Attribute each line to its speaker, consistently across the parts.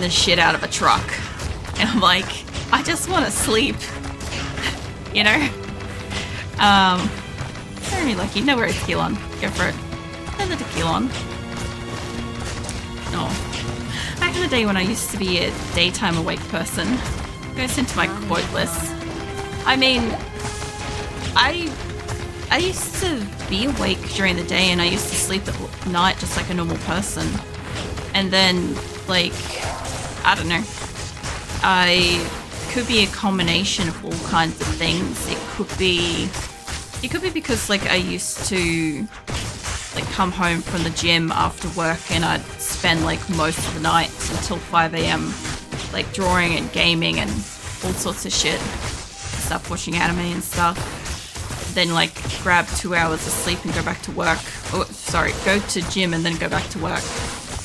Speaker 1: the shit out of a truck. And I'm like, I just want to sleep. You know? Very lucky. No worries, Keelon. Go for it. Another Keelon. Oh. Back in the day when I used to be a daytime awake person. Goes into my quote list. I mean, I used to be awake during the day and I used to sleep at night just like a normal person. And then, like, I don't know. I could be a combination of all kinds of things. It could be because like I used to like come home from the gym after work and I'd spend like most of the night until 5 a.m. like drawing and gaming and all sorts of shit. Stuff, watching anime and stuff. Then like grab 2 hours of sleep and go back to work. Oh, sorry, go to gym and then go back to work.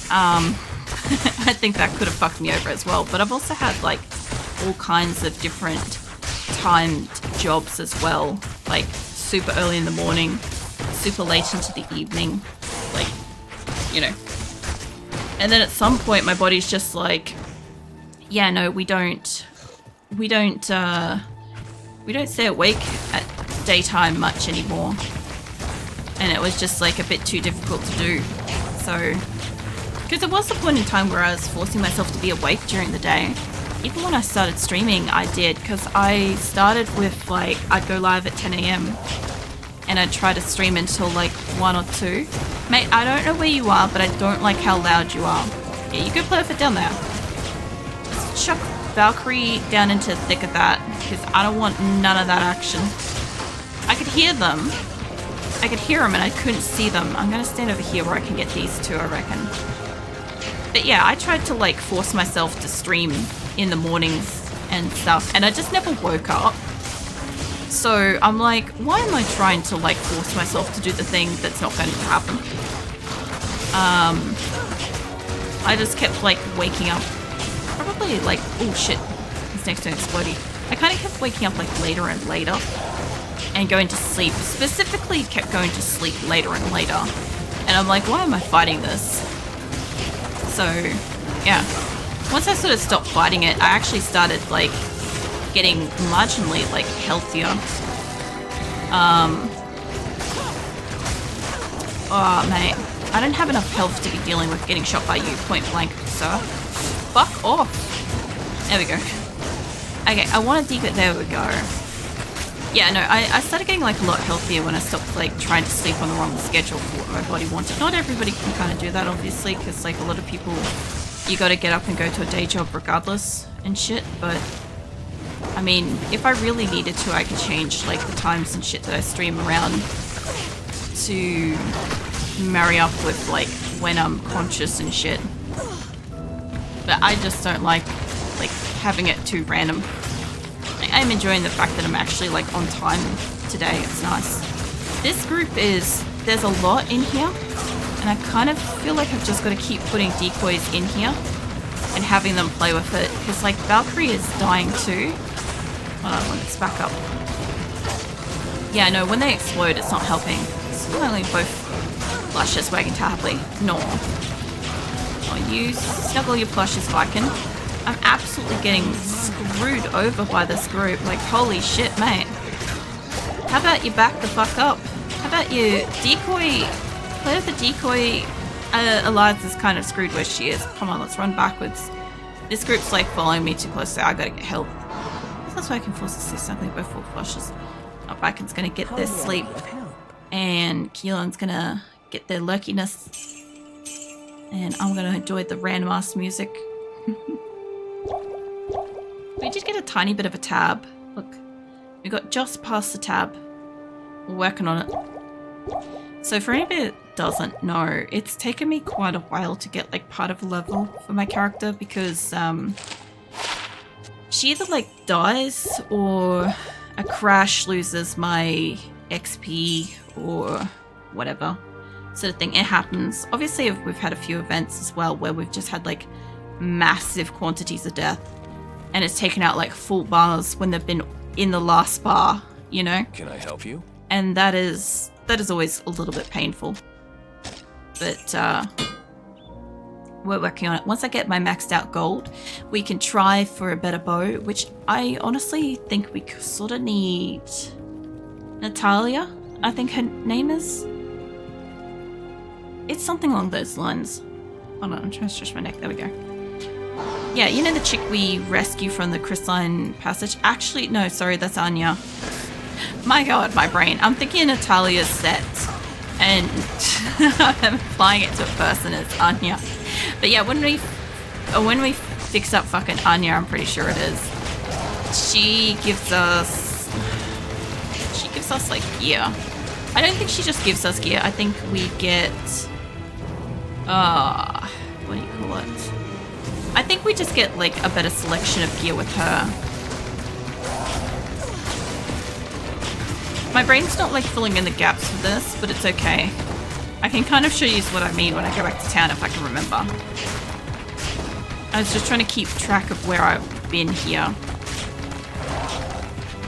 Speaker 1: I think that could have fucked me over as well. But I've also had like all kinds of different timed jobs as well. Like super early in the morning, super late into the evening. Like, you know. And then at some point my body's just like, yeah, no, we don't stay awake at daytime much anymore. And it was just like a bit too difficult to do. So, because there was a point in time where I was forcing myself to be awake during the day. Even when I started streaming, I did, because I started with like, I'd go live at 10 a.m. and I'd try to stream until like 1 or 2. Mate, I don't know where you are, but I don't like how loud you are. Yeah, you go perfect down there. Let's chuck Valkyrie down into the thick of that, because I don't want none of that action. I could hear them. I could hear them and I couldn't see them. I'm going to stand over here where I can get these two, I reckon. But yeah, I tried to like force myself to stream in the mornings and stuff, and I just never woke up. So I'm like, why am I trying to like force myself to do the thing that's not going to happen? I just kept like waking up, probably like, oh shit, it's next to an explodey. I kind of kept waking up like later and later and going to sleep. Specifically kept going to sleep later and later. And I'm like, why am I fighting this? So, yeah. Once I sort of stopped fighting it, I actually started, like, getting marginally, like, healthier. Oh, mate. I don't have enough health to be dealing with getting shot by you, point blank, sir. Fuck off. There we go. Okay, I want to dig it. There we go. Yeah, no, I started getting, like, a lot healthier when I stopped, like, trying to sleep on the wrong schedule for what my body wanted. Not everybody can kind of do that, obviously, because, like, a lot of people, you gotta get up and go to a day job regardless and shit, but, I mean, if I really needed to, I could change, like, the times and shit that I stream around to marry up with, like, when I'm conscious and shit. But I just don't like having it too random. I'm enjoying the fact that I'm actually like on time today. It's nice. This group there's a lot in here, and I kind of feel like I've just got to keep putting decoys in here and having them play with it, because like Valkyrie is dying too. Hold on, let's back up. Yeah, no, when they explode, it's not helping. It's only both plushes wagging happily. No. Oh, you snuggle your plushes, Viking. I'm absolutely getting screwed over by this group. Like, holy shit, mate. How about you back the fuck up? How about you decoy... Play with the decoy... Elias is kind of screwed where she is. Come on, let's run backwards. This group's, like, following me too close, so I gotta get help. That's why I can force this to something by 4 flushes. Oh, Viken's gonna get their sleep. And Keelan's gonna get their lurkiness. And I'm gonna enjoy the random-ass music. We did get a tiny bit of a tab. Look, we got just past the tab. We're working on it. So for anybody that doesn't know, it's taken me quite a while to get like part of a level for my character, because she either like dies or a crash loses my XP or whatever sort of thing. It happens. Obviously we've had a few events as well where we've just had like massive quantities of death. And it's taken out like full bars when they've been in the last bar, you know?
Speaker 2: Can I help you?
Speaker 1: And that is always a little bit painful. But We're working on it. Once I get my maxed out gold, we can try for a better bow, which I honestly think we sort of need. Natalia, I think her name is. It's something along those lines. Hold on, I'm trying to stretch my neck. There we go. Yeah, you know the chick we rescue from the crystalline passage? Actually, no, sorry, that's Anya. My god, my brain. I'm thinking Natalia's set, and I'm applying it to a person as Anya. But yeah, when we fix up fucking Anya, I'm pretty sure it is. She gives us like gear. I don't think she just gives us gear. I think we get what do you call it? I think we just get like a better selection of gear with her. My brain's not like filling in the gaps for this, but it's okay. I can kind of show you what I mean when I go back to town if I can remember. I was just trying to keep track of where I've been here.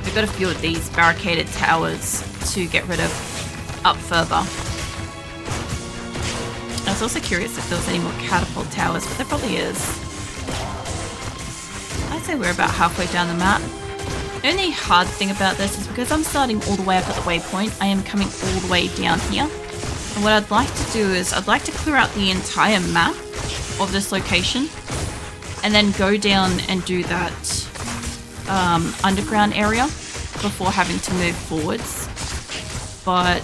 Speaker 1: We've got a few of these barricaded towers to get rid of up further. I was also curious if there was any more catapult towers, but there probably is. I'd say we're about halfway down the map. The only hard thing about this is because I'm starting all the way up at the waypoint, I am coming all the way down here. And what I'd like to do is, I'd like to clear out the entire map of this location and then go down and do that underground area before having to move forwards. But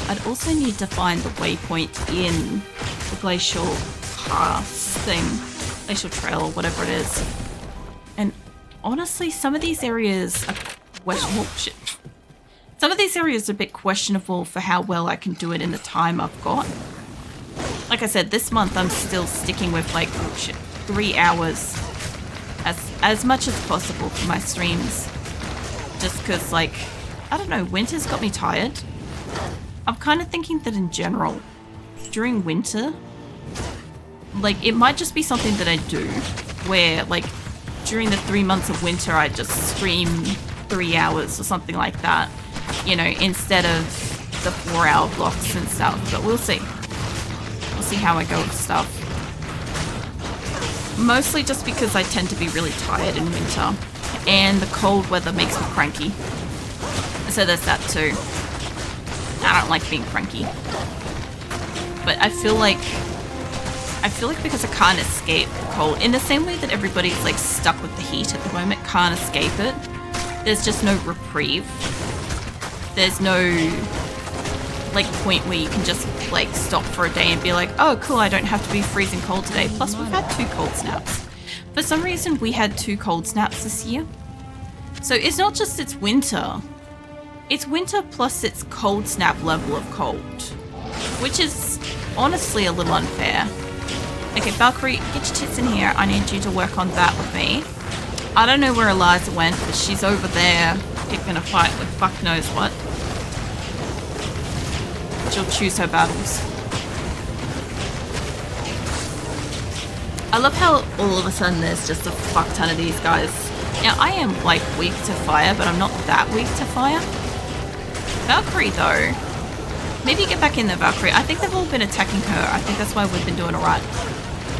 Speaker 1: I'd also need to find the waypoint in the glacial pass thing, glacial trail or whatever it is. And honestly, some of these areas are Some of these areas are a bit questionable for how well I can do it in the time I've got. Like I said, this month I'm still sticking with like 3 hours as much as possible for my streams. Just because, like, I don't know, winter's got me tired. I'm kind of thinking that in general, during winter, like, it might just be something that I do, where, like, during the 3 months of winter, I just stream 3 hours or something like that, you know, instead of the 4-hour blocks and stuff. But we'll see. We'll see how I go with stuff. Mostly just because I tend to be really tired in winter, and the cold weather makes me cranky. So there's that too. I don't like being cranky. But I feel like because I can't escape the cold, in the same way that everybody's like stuck with the heat at the moment, can't escape it, there's just no reprieve. There's no like point where you can just like stop for a day and be like, oh cool, I don't have to be freezing cold today. Plus we've had 2 cold snaps. For some reason we had 2 cold snaps this year. So it's not just it's winter. It's winter plus it's cold snap level of cold, which is honestly a little unfair. Okay, Valkyrie, get your tits in here. I need you to work on that with me. I don't know where Eliza went, but she's over there picking a fight with fuck knows what. She'll choose her battles. I love how all of a sudden there's just a fuck ton of these guys. Now, I am like weak to fire, but I'm not that weak to fire. Valkyrie though. Maybe get back in there, Valkyrie. I think they've all been attacking her. I think that's why we've been doing alright.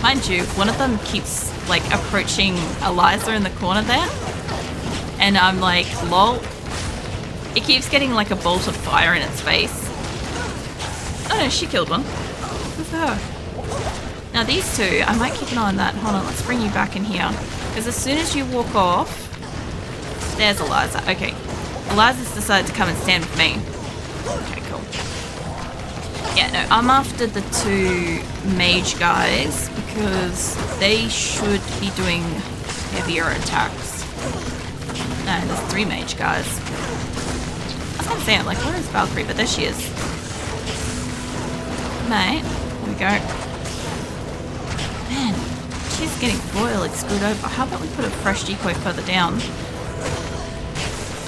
Speaker 1: Mind you, one of them keeps like approaching Eliza in the corner there. And I'm like, lol. It keeps getting like a bolt of fire in its face. Oh no, she killed one. Good for her. Now these two, I might keep an eye on that. Hold on, let's bring you back in here. Because as soon as you walk off, there's Eliza. Okay, Eliza's decided to come and stand with me. Okay, cool. Yeah, no, I'm after the 2 mage guys because they should be doing heavier attacks. No, there's 3 mage guys. I was gonna say, I'm like, where is Valkyrie? But there she is. Mate, there we go. Man, she's getting royally screwed over. How about we put a fresh decoy further down?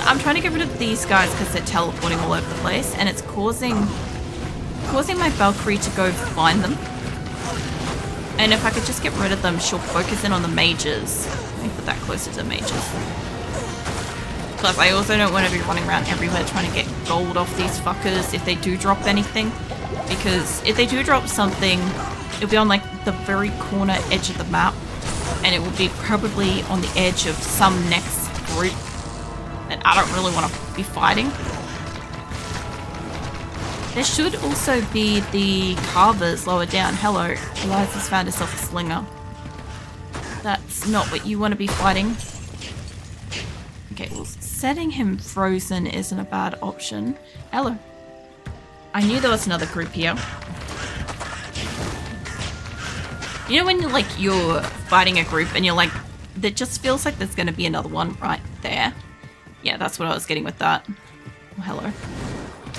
Speaker 1: I'm trying to get rid of these guys because they're teleporting all over the place, and it's causing my Valkyrie to go find them. And if I could just get rid of them, she'll focus in on the mages. Let me put that closer to the mages. Plus, I also don't want to be running around everywhere trying to get gold off these fuckers if they do drop anything. Because if they do drop something, it'll be on like like the very corner edge of the map, and it will be probably on the edge of some next group that I don't really want to be fighting. There should also be the carvers lower down. Hello, Eliza's found herself a slinger. That's not what you want to be fighting. Okay, well, setting him frozen isn't a bad option. Hello. I knew there was another group here. You know when you're fighting a group and you're like, that just feels like there's going to be another one right there. Yeah, that's what I was getting with that. Oh, hello.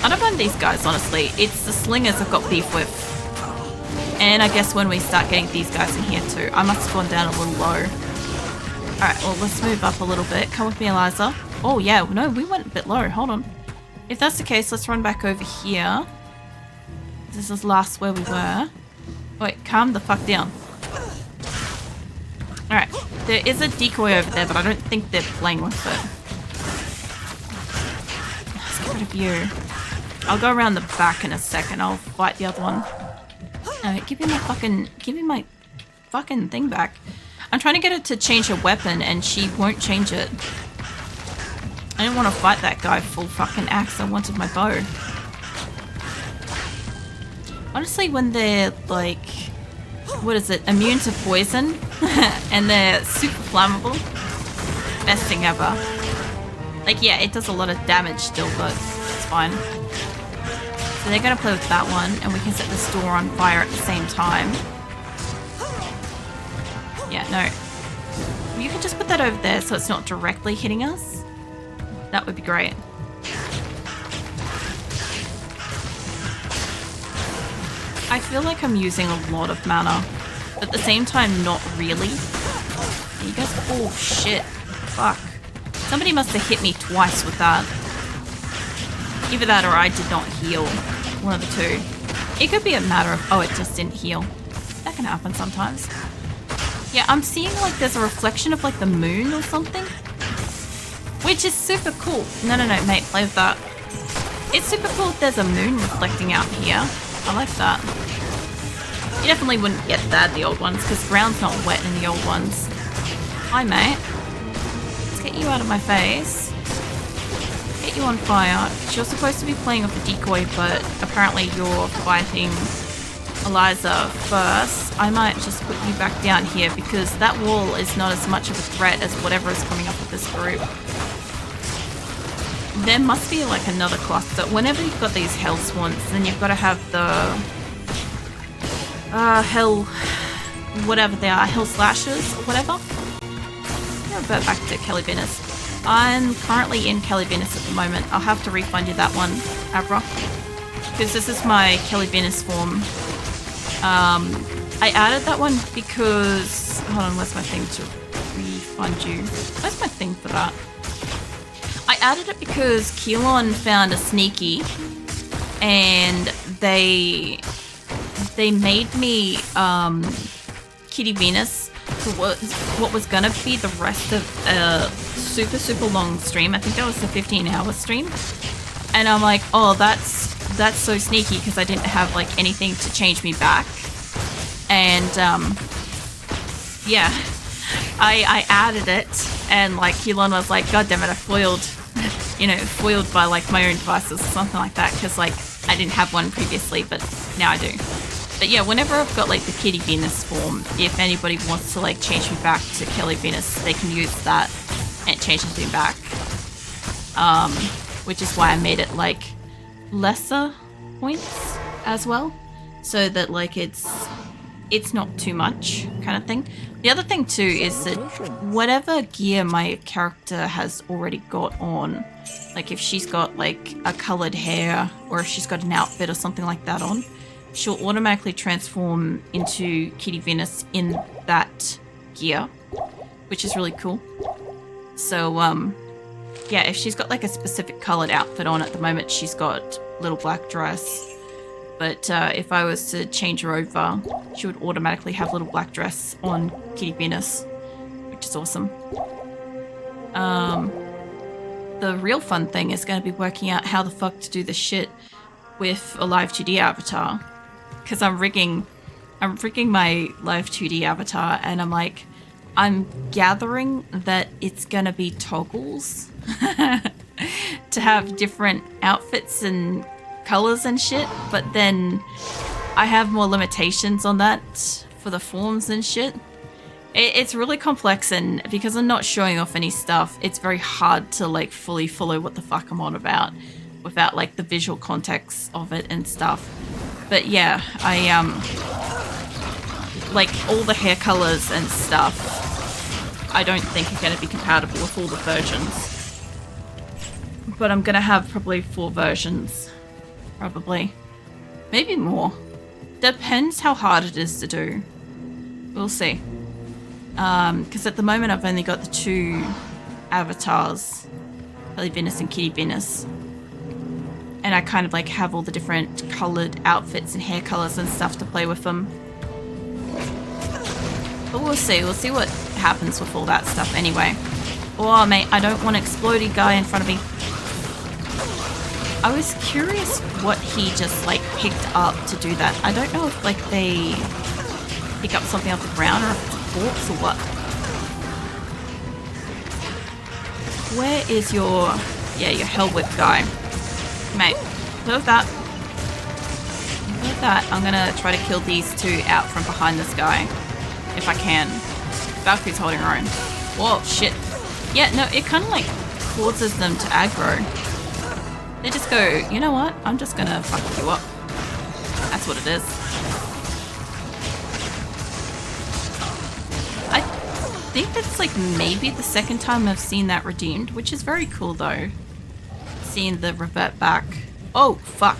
Speaker 1: I don't mind these guys, honestly. It's the slingers I've got beef with. And I guess when we start getting these guys in here too. I must have gone down a little low. Alright, well, let's move up a little bit. Come with me, Eliza. Oh, yeah. No, we went a bit low. Hold on. If that's the case, let's run back over here. This is last where we were. Wait, calm the fuck down. Alright. There is a decoy over there, but I don't think they're playing with it. Let's get rid of you. I'll go around the back in a second. I'll fight the other one. Alright, give me my fucking thing back. I'm trying to get her to change her weapon and she won't change it. I didn't want to fight that guy full fucking axe. I wanted my bow. Honestly, when they're like, what is it, immune to poison and they're super flammable, best thing ever. Like, yeah, it does a lot of damage still, but it's fine. So they're gonna play with that one, and we can set this door on fire at the same time. Yeah, no. You can just put that over there so it's not directly hitting us. That would be great. I feel like I'm using a lot of mana, but at the same time, not really. And you guys, oh shit, fuck. Somebody must have hit me twice with that. Either that or I did not heal. One of the two. It could be a matter of, oh, it just didn't heal. That can happen sometimes. Yeah, I'm seeing like there's a reflection of like the moon or something. Which is super cool. No, mate, play with that. It's super cool if there's a moon reflecting out here. I like that. You definitely wouldn't get that in the old ones because ground's not wet in the old ones. Hi, mate. Let's get you out of my face. Get you on fire. You're supposed to be playing with the decoy, but apparently you're fighting Eliza first. I might just put you back down here because that wall is not as much of a threat as whatever is coming up with this group. There must be like another cluster. Whenever you've got these hell swans, then you've got to have the hell, whatever they are, hell slashers or whatever. I'll revert back to Kelly Venus. I'm currently in Kelly Venus at the moment. I'll have to refund you that one, Abra, because this is my Kelly Venus form. I added that one because, hold on, where's my thing to refund you? Where's my thing for that? I added it because Keelon found a sneaky and they made me Kitty Venus for what was gonna be the rest of a super long stream. I think that was a 15-hour stream, and I'm like, oh, that's so sneaky because I didn't have like anything to change me back, and yeah, I added it, and like Keelon was like, god damn it, I foiled, you know, foiled by like my own devices or something like that, because like I didn't have one previously, but now I do. But yeah, whenever I've got like the Kitty Venus form, if anybody wants to like change me back to Kelly Venus, they can use that and it changes me back. Which is why I made it like lesser points as well, so that like it's not too much kind of thing. The other thing too is that whatever gear my character has already got on, like if she's got like a colored hair or if she's got an outfit or something like that on, she'll automatically transform into Kitty Venus in that gear, which is really cool. So yeah, if she's got like a specific colored outfit on at the moment, she's got little black dress. But if I was to change her over, she would automatically have little black dress on Kitty Venus, which is awesome. The real fun thing is going to be working out how the fuck to do this shit with a live 2D avatar, because I'm rigging I'm freaking my live 2D avatar and I'm like, I'm gathering that it's gonna be toggles to have different outfits and colors and shit, but then I have more limitations on that for the forms and shit. It's really complex, and because I'm not showing off any stuff, it's very hard to like fully follow what the fuck I'm on about without like the visual context of it and stuff. But yeah, I like all the hair colors and stuff I don't think are going to be compatible with all the versions. But I'm going to have probably 4 versions. Probably. Maybe more. Depends how hard it is to do. We'll see. Because at the moment I've only got the 2 avatars. Belly Venus and Kitty Venus. And I kind of like have all the different coloured outfits and hair colours and stuff to play with them. But we'll see. We'll see what happens with all that stuff anyway. Oh, mate, I don't want an explodey guy in front of me. I was curious what he just, like, picked up to do that. I don't know if, like, they pick up something off the ground or if it's a corpse or what. Where is your... Yeah, your Hell Whip guy. Mate, with that. With that, I'm gonna try to kill these 2 out from behind this guy. If I can. Valkyrie's holding her own. Whoa, shit. Yeah, no, it kind of like causes them to aggro. They just go, you know what? I'm just gonna fuck you up. That's what it is. I think that's like maybe the 2nd time I've seen that redeemed, which is very cool though. Seeing the revert back. Oh, fuck.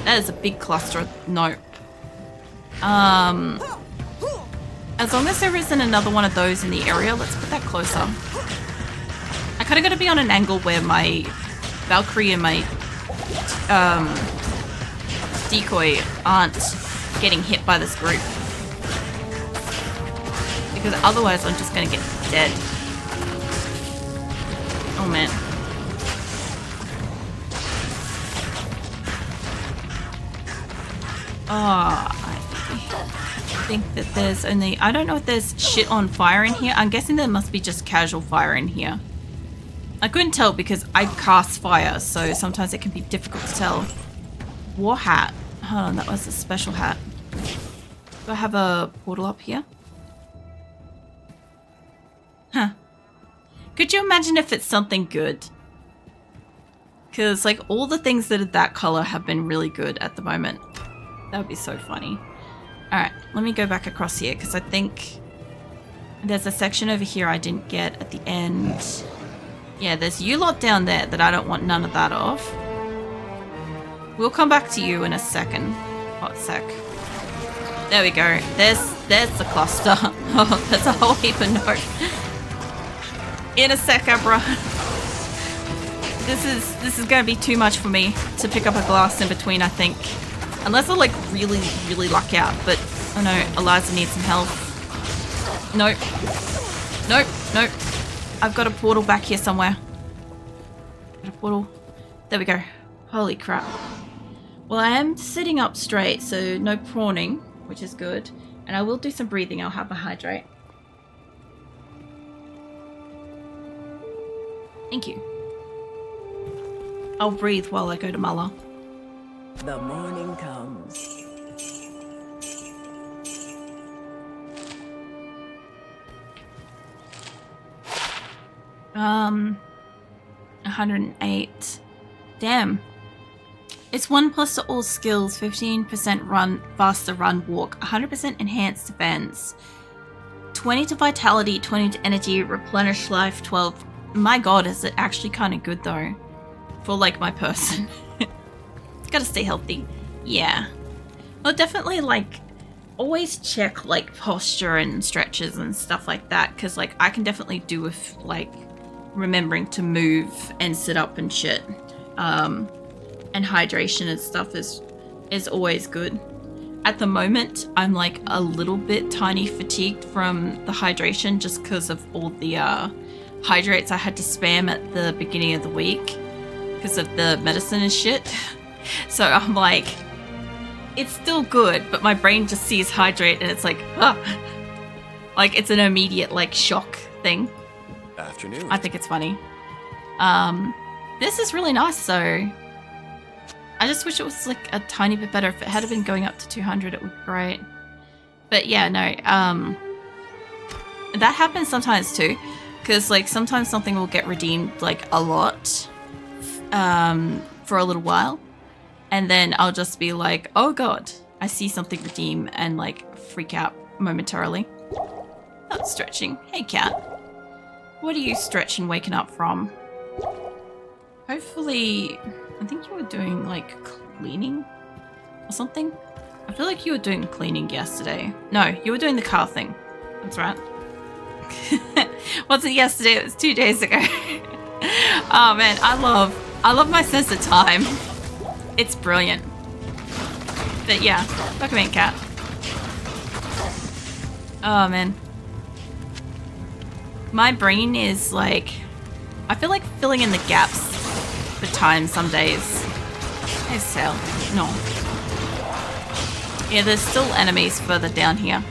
Speaker 1: That is a big cluster. Nope. As long as there isn't another one of those in the area, let's put that closer. I kind of got to be on an angle where my Valkyrie and my decoy aren't getting hit by this group. Because otherwise I'm just going to get dead. Oh man. Oh, I think that there's only... I don't know if there's shit on fire in here. I'm guessing there must be just casual fire in here. I couldn't tell because I cast fire, so sometimes it can be difficult to tell. War hat. Hold on, that was a special hat. Do I have a portal up here? Huh. Could you imagine if it's something good? Because, like, all the things that are that color have been really good at the moment. That would be so funny. Alright, let me go back across here because I think there's a section over here I didn't get at the end. Yeah, there's you lot down there that I don't want none of that of. We'll come back to you in a second. Hot sec. There we go. There's the cluster. Oh, that's a whole heap of note. In a sec, Abra. This is gonna be too much for me to pick up a glass in between, I think. Unless I like really, really luck out, but oh no, Eliza needs some health. Nope. Nope, nope. I've got a portal back here somewhere. Got a portal. There we go. Holy crap. Well, I am sitting up straight, so no prawning, which is good. And I will do some breathing. I'll have a hydrate. Thank you. I'll breathe while I go to Muller.
Speaker 2: The morning comes.
Speaker 1: Um, 108. Damn. It's 1+ to all skills, 15% run, faster run, walk, 100% enhanced defense, 20 to vitality, 20 to energy, replenish life, 12. My god, is it actually kind of good though? For like my person. Gotta stay healthy. Yeah. Well, definitely like always check like posture and stretches and stuff like that, because like I can definitely do with like remembering to move and sit up and shit. And hydration and stuff is always good. At the moment, I'm like a little bit tiny fatigued from the hydration just because of all the hydrates I had to spam at the beginning of the week because of the medicine and shit. So I'm like it's still good, but my brain just sees hydrate and it's like, ah. Like, it's an immediate, like, shock thing.
Speaker 3: Afternoon.
Speaker 1: I think it's funny. This is really nice, though. I just wish it was, like, a tiny bit better. If it had been going up to 200, it would be great. But, yeah, no, that happens sometimes, too. Because, like, sometimes something will get redeemed, like, a lot for a little while. And then I'll just be like, oh, God, I see something redeem and, like, freak out momentarily. Not stretching. Hey, cat. What are you stretching waking up from? Hopefully, I think you were doing, like, cleaning or something. I feel like you were doing cleaning yesterday. No, you were doing the car thing. That's right. Wasn't yesterday, it was 2 days ago. Oh, man, I love my sense of time. It's brilliant. But yeah, welcome in, cat. Oh, man. My brain is like, I feel like filling in the gaps for time some days. As hell. No. Yeah, there's still enemies further down here.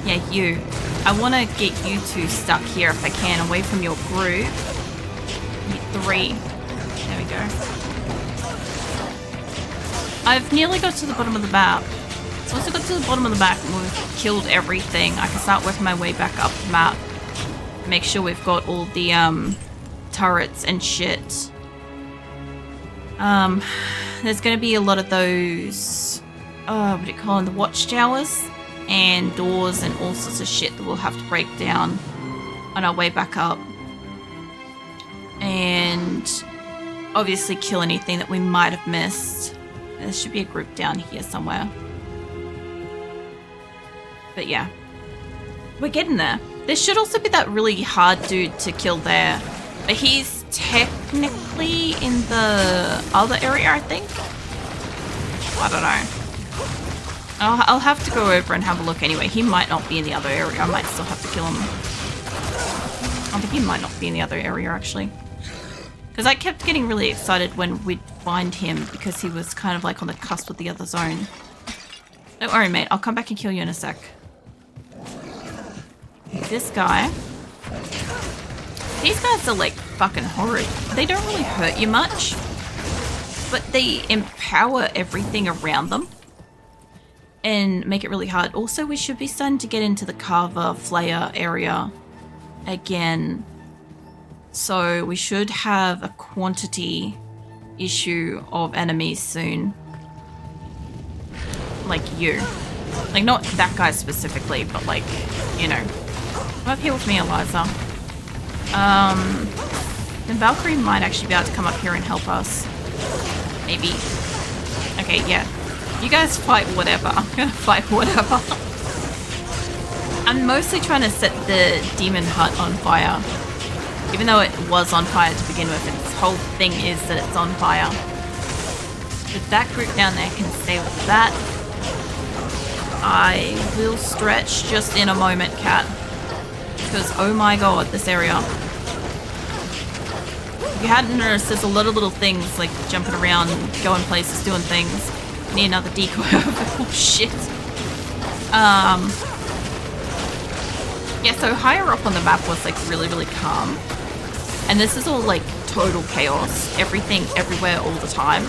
Speaker 1: Yeah, you. I want to get you two stuck here if I can, away from your group. 3. There we go. I've nearly got to the bottom of the map. So once I got to the bottom of the map and we've killed everything, I can start working my way back up the map. Make sure we've got all the turrets and shit. There's going to be a lot of those, what do you call them, the watchtowers and doors and all sorts of shit that we'll have to break down on our way back up. And obviously kill anything that we might have missed. There should be a group down here somewhere. But yeah, we're getting there. There should also be that really hard dude to kill there. But he's technically in the other area, I think. I don't know. I'll have to go over and have a look anyway. He might not be in the other area. I might still have to kill him. I think he might not be in the other area, actually. Because I kept getting really excited when we'd find him because he was kind of like on the cusp of the other zone. Don't worry, mate. I'll come back and kill you in a sec. This guy. These guys are like fucking horrid. They don't really hurt you much, but they empower everything around them and make it really hard. Also, we should be starting to get into the Carver Flayer area again. So we should have a quantity issue of enemies soon. Like you. Like, not that guy specifically, but like, you know. Come up here with me, Eliza. Then Valkyrie might actually be able to come up here and help us. Maybe. Okay, yeah. You guys fight whatever. I'm gonna fight whatever. I'm mostly trying to set the demon hut on fire. Even though it was on fire to begin with, its whole thing is that it's on fire. But that group down there can stay with that. I will stretch just in a moment, cat. Because, oh my god, this area. If you hadn't noticed, there's a lot of little things like jumping around, going places, doing things. I need another decoy over. Oh shit. Yeah, so higher up on the map was like really, really calm. And this is all like total chaos. Everything, everywhere, all the time.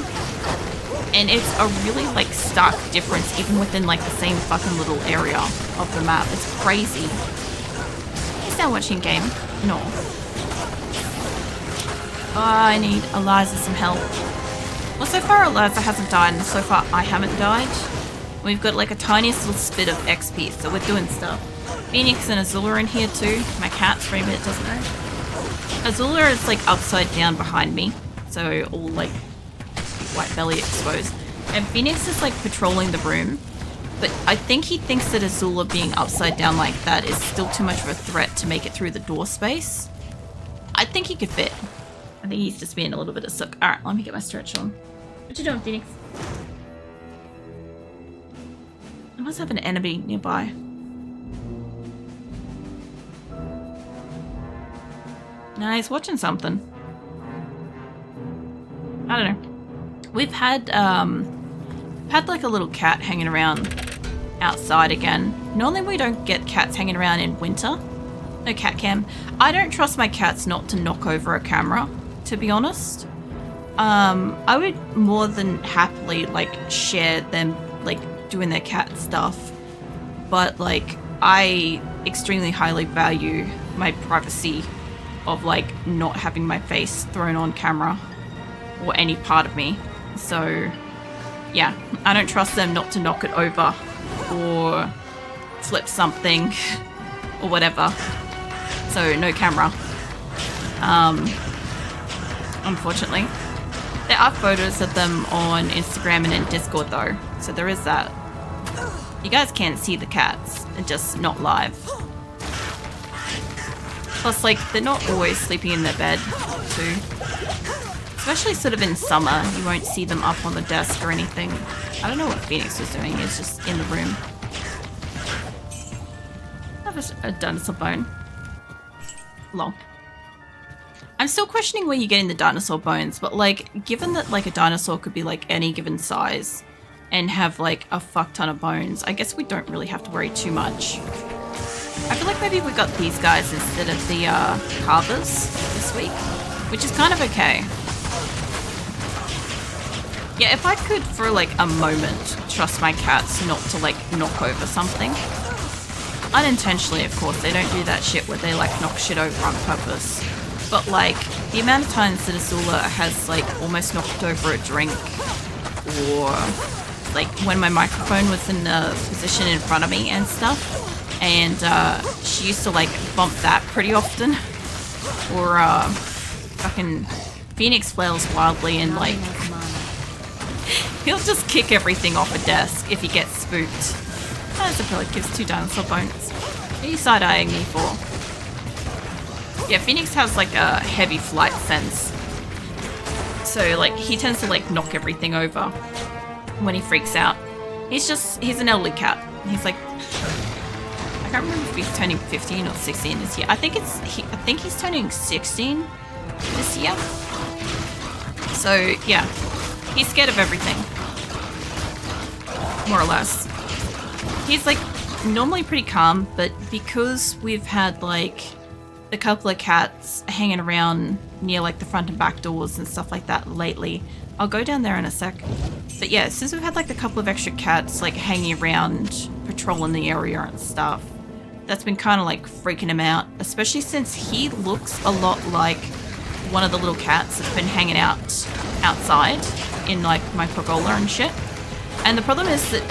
Speaker 1: And it's a really like stark difference even within like the same fucking little area of the map. It's crazy. Is that watching game? No. Oh, I need Eliza some help. Well, so far Eliza hasn't died, and so far I haven't died. We've got like a tiniest little spit of XP, so we're doing stuff. Phoenix and Azula are in here too. My cat's for a bit doesn't know. Azula is like upside down behind me, so all like white belly exposed. And Phoenix is like patrolling the room, but I think he thinks that Azula being upside down like that is still too much of a threat to make it through the door space. I think he could fit. I think he's just being a little bit of sook. Alright, let me get my stretch on. What you doing, Phoenix? I must have an enemy nearby. Nah, he's watching something. I don't know. We've had had like a little cat hanging around outside again. Normally we don't get cats hanging around in winter. No cat cam. I don't trust my cats not to knock over a camera, to be honest. I would more than happily like share them like doing their cat stuff, but like I extremely highly value my privacy of like not having my face thrown on camera or any part of me. So yeah, I don't trust them not to knock it over or flip something or whatever. So no camera. Unfortunately. There are photos of them on Instagram and in Discord though, so there is that. You guys can see the cats, they're just not live. Plus, like, they're not always sleeping in their bed too. Especially sort of in summer, you won't see them up on the desk or anything. I don't know what Phoenix was doing, he's just in the room. I have a dinosaur bone. Lol. I'm still questioning where you're getting the dinosaur bones, but like, given that like a dinosaur could be like any given size and have like a fuck ton of bones, I guess we don't really have to worry too much. I feel like maybe we got these guys instead of the carvers this week, which is kind of okay. Yeah, if I could for like a moment trust my cats not to like knock over something. Unintentionally, of course, they don't do that shit where they like knock shit over on purpose. But like, the amount of times that Azula has like almost knocked over a drink, or like when my microphone was in a position in front of me and stuff, and she used to like bump that pretty often, or fucking Phoenix flails wildly and like he'll just kick everything off a desk if he gets spooked. That's a pillar gives 2 dinosaur bones. What are you side-eyeing me for? Yeah, Phoenix has like a heavy flight sense. So like he tends to like knock everything over when he freaks out. He's an elderly cat. He's like, I can't remember if he's turning 15 or 16 this year. I think he's turning 16 this year. So yeah, he's scared of everything. More or less. He's like normally pretty calm, but because we've had like a couple of cats hanging around near like the front and back doors and stuff like that lately. I'll go down there in a sec. But yeah, since we've had like a couple of extra cats like hanging around, patrolling the area and stuff, that's been kind of like freaking him out, especially since he looks a lot like one of the little cats that's been hanging out outside in like my pergola and shit. And the problem is that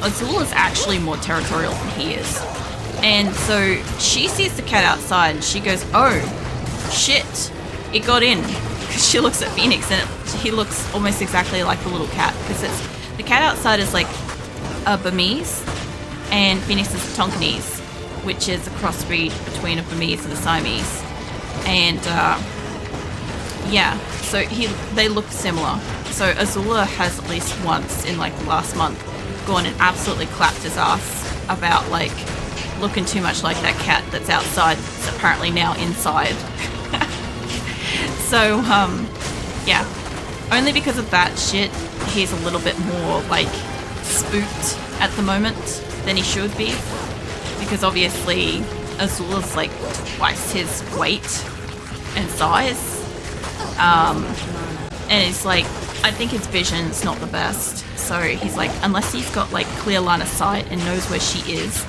Speaker 1: Azula's actually more territorial than he is. And so she sees the cat outside and she goes, oh shit, it got in. Because she looks at Phoenix and he looks almost exactly like the little cat. Because the cat outside is like a Burmese and Phoenix is a Tonkinese, which is a crossbreed between a Burmese and a Siamese. And yeah, so they look similar. So Azula has at least once in like the last month gone and absolutely clapped his ass about like looking too much like that cat that's outside, that's apparently now inside. So yeah, only because of that shit he's a little bit more like spooked at the moment than he should be, because obviously Azula's like twice his weight and size, and it's like, I think his vision's not the best, so he's like, unless he's got like clear line of sight and knows where she is,